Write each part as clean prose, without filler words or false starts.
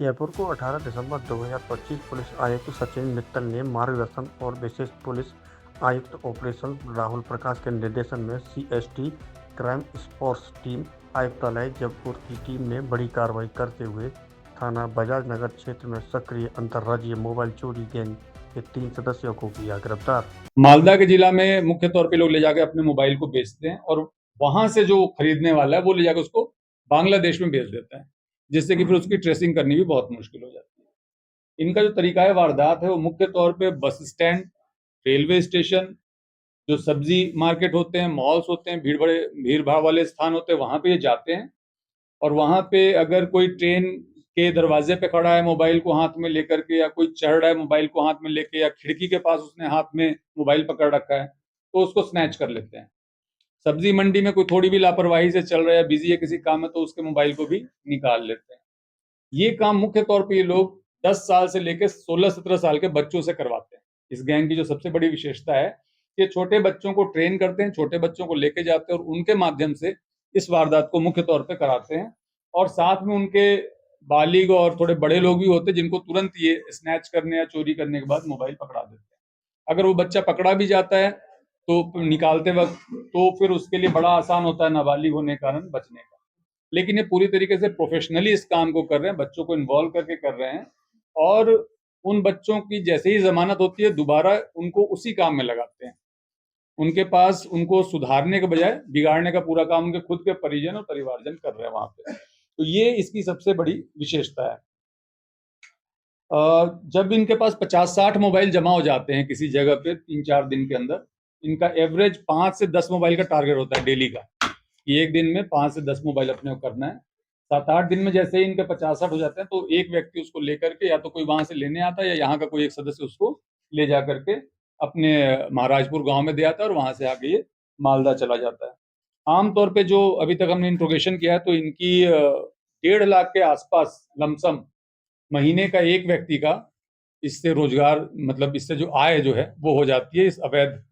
जयपुर को 18 दिसंबर 2025 पुलिस आयुक्त सचिन मित्तल ने मार्गदर्शन और विशेष पुलिस आयुक्त ऑपरेशन राहुल प्रकाश के निर्देशन में सीएसटी क्राइम स्पोर्ट्स टीम आयुक्तालय जयपुर की टीम ने बड़ी कार्रवाई करते हुए थाना बजाज नगर क्षेत्र में सक्रिय अंतर्राज्यीय मोबाइल चोरी गैंग के 3 सदस्यों को किया गिरफ्तार। मालदा के जिला में मुख्य तौर पे लोग ले जाके अपने मोबाइल को बेचते हैं और वहां से जो खरीदने वाला है वो ले जाकर उसको बांग्लादेश में बेच देता है, जिससे कि फिर उसकी ट्रेसिंग करनी भी बहुत मुश्किल हो जाती है। इनका जो तरीका है वारदात है वो मुख्य तौर पे बस स्टैंड, रेलवे स्टेशन, जो सब्जी मार्केट होते हैं, मॉल्स होते हैं, भीड़ भाड़ वाले स्थान होते हैं, वहां पे ये जाते हैं और वहां पे अगर कोई ट्रेन के दरवाजे पे खड़ा है मोबाइल को हाथ में लेकर के, या कोई चढ़ रहा है मोबाइल को हाथ में लेके, या खिड़की के पास उसने हाथ में मोबाइल पकड़ रखा है, तो उसको स्नैच कर लेते हैं। सब्जी मंडी में कोई थोड़ी भी लापरवाही से चल रहा है, बिजी है किसी काम में, तो उसके मोबाइल को भी निकाल लेते हैं। ये काम मुख्य तौर पे ये लोग 10 साल से लेकर 16-17 साल के बच्चों से करवाते हैं। इस गैंग की जो सबसे बड़ी विशेषता है कि छोटे बच्चों को ट्रेन करते हैं, छोटे बच्चों को लेके जाते हैं और उनके माध्यम से इस वारदात को मुख्य तौर पे कराते हैं। और साथ में उनके बालिग और थोड़े बड़े लोग भी होते हैं जिनको तुरंत ये स्नैच करने या चोरी करने के बाद मोबाइल पकड़ा देते हैं। अगर वो बच्चा पकड़ा भी जाता है तो निकालते वक्त तो फिर उसके लिए बड़ा आसान होता है नाबालिग होने के कारण बचने का। लेकिन ये पूरी तरीके से प्रोफेशनली इस काम को कर रहे हैं, बच्चों को इन्वॉल्व करके कर रहे हैं और उन बच्चों की जैसे ही जमानत होती है दोबारा उनको उसी काम में लगाते हैं। उनके पास उनको सुधारने के बजाय बिगाड़ने का पूरा काम उनके खुद के परिजन और परिवारजन कर रहे हैं वहां पे। तो ये इसकी सबसे बड़ी विशेषता है। जब इनके पास 50-60 मोबाइल जमा हो जाते हैं किसी जगह पे 3-4 दिन के अंदर, इनका एवरेज 5 से 10 मोबाइल का टारगेट होता है डेली का। एक दिन में 5 से 10 मोबाइल अपने को करना है। 7-8 दिन में जैसे ही इनके 50-60 हो जाते हैं तो एक व्यक्ति उसको लेकर के या तो कोई वहां से लेने आता है या यहाँ का कोई एक सदस्य उसको ले जा करके अपने महाराजपुर गांव में दे आता है और वहां से आके ये मालदा चला जाता है। आमतौर पे जो अभी तक हमने इंट्रोगेशन किया है तो इनकी 1.5 लाख के आसपास लमसम महीने का एक व्यक्ति का इससे रोजगार, मतलब इससे जो आय जो है वो हो जाती है इस अवैध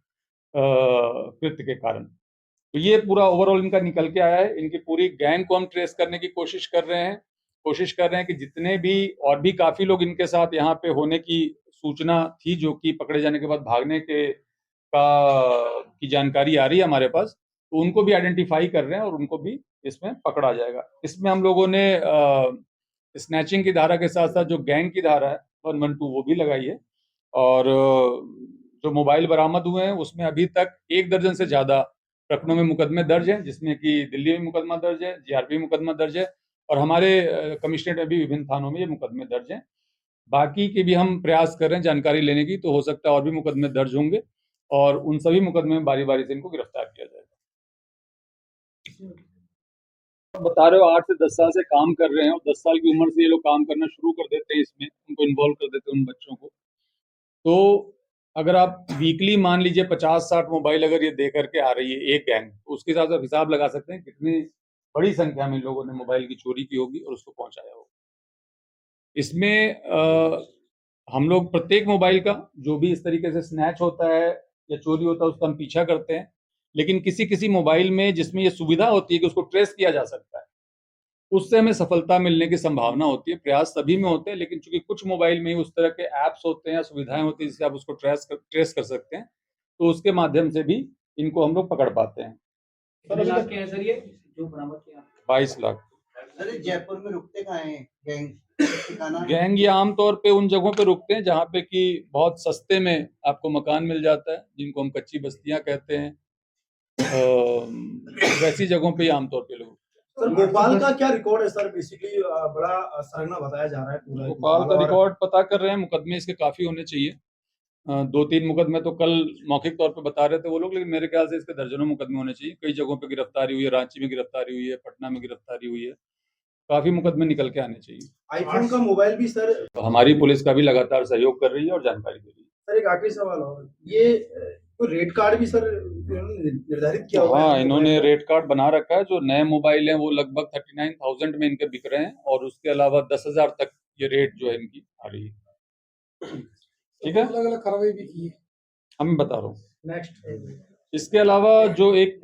कृत्य के कारण। तो ये पूरा ओवरऑल इनका निकल के आया है। इनकी पूरी गैंग को हम ट्रेस करने की कोशिश कर रहे हैं कि जितने भी और भी काफी लोग इनके साथ यहाँ पे होने की सूचना थी जो कि पकड़े जाने के बाद भागने के की जानकारी आ रही है हमारे पास, तो उनको भी आइडेंटिफाई कर रहे हैं और उनको भी इसमें पकड़ा जाएगा। इसमें हम लोगों ने स्नैचिंग की धारा के साथ साथ जो गैंग की धारा है 112 वो भी लगाई है और जो मोबाइल बरामद हुए हैं उसमें अभी तक 1 दर्जन से ज्यादा प्रकरणों में मुकदमे दर्ज हैं, जिसमें कि दिल्ली में मुकदमा दर्ज है, जीआरपी मुकदमा दर्ज है और हमारे कमिश्नरेट में भी विभिन्न थानों में ये मुकदमे दर्ज हैं। बाकी के भी हम प्रयास कर रहे हैं जानकारी लेने की, तो हो सकता है और भी मुकदमे दर्ज होंगे और उन सभी मुकदमे में बारी बारी से इनको गिरफ्तार किया जाएगा। बता रहे हो 8 से 10 साल से काम कर रहे हैं और 10 साल की उम्र से ये लोग काम करना शुरू कर देते हैं, इसमें उनको इन्वॉल्व कर देते हैं उन बच्चों को। तो अगर आप वीकली मान लीजिए 50-60 मोबाइल अगर ये दे करके आ रही है एक गैंग, तो उसके हिसाब से आप हिसाब लगा सकते हैं कितनी बड़ी संख्या में लोगों ने मोबाइल की चोरी की होगी और उसको पहुंचाया होगा। इसमें हम लोग प्रत्येक मोबाइल का जो भी इस तरीके से स्नैच होता है या चोरी होता है उसका हम पीछा करते हैं, लेकिन किसी किसी मोबाइल में जिसमें ये सुविधा होती है कि उसको ट्रेस किया जा सकता है, उससे हमें सफलता मिलने की संभावना होती है। प्रयास सभी में होते हैं, लेकिन चूंकि कुछ मोबाइल में ही उस तरह के ऐप्स होते हैं या सुविधाएं होती हैं जिससे आप उसको ट्रेस कर सकते हैं, तो उसके माध्यम से भी इनको हम लोग पकड़ पाते हैं। कितने लाख के हैं सर ये जो बरामद किया? 22 लाख। सर जयपुर में रुकते कहाँ हैं गैंग? ठिकाना गैंग ये आमतौर पे उन जगहों पे रुकते हैं जहाँ पे कि बहुत सस्ते में आपको मकान मिल जाता है, जिनको हम कच्ची बस्तियां कहते हैं। वैसी जगहों पे आमतौर पे लोग। सर भोपाल का क्या रिकॉर्ड है सर? बेसिकली बड़ा सरगना बताया जा रहा है पूरा भोपाल का रिकॉर्ड पता कर रहे हैं, मुकदमे इसके काफी होने चाहिए। 2-3 मुकदमे तो कल मौखिक तौर पे बता रहे थे वो लोग, लेकिन मेरे ख्याल से इसके दर्जनों मुकदमे होने चाहिए। कई जगहों पे गिरफ्तारी हुई है, रांची में गिरफ्तारी हुई है, पटना में गिरफ्तारी हुई है, काफी मुकदमे निकल के आने चाहिए। आईफोन का मोबाइल भी सर? तो हमारी पुलिस का भी लगातार सहयोग कर रही है और जानकारी दे रही है। सर एक आखिरी सवाल और, ये तो रेट कार्ड भी सर निर्धारित किया हुआ है? हाँ, इन्होंने रेट कार्ड बना रखा है। जो नए मोबाइल हैं वो लगभग 39,000 में इनके बिक रहे हैं और उसके अलावा 10,000 तक ये रेट जो है इनकी आ रही है। ठीक है, अलग अलग कार्रवाई भी की है। हम बता रहा हूँ। नेक्स्ट इसके अलावा जो एक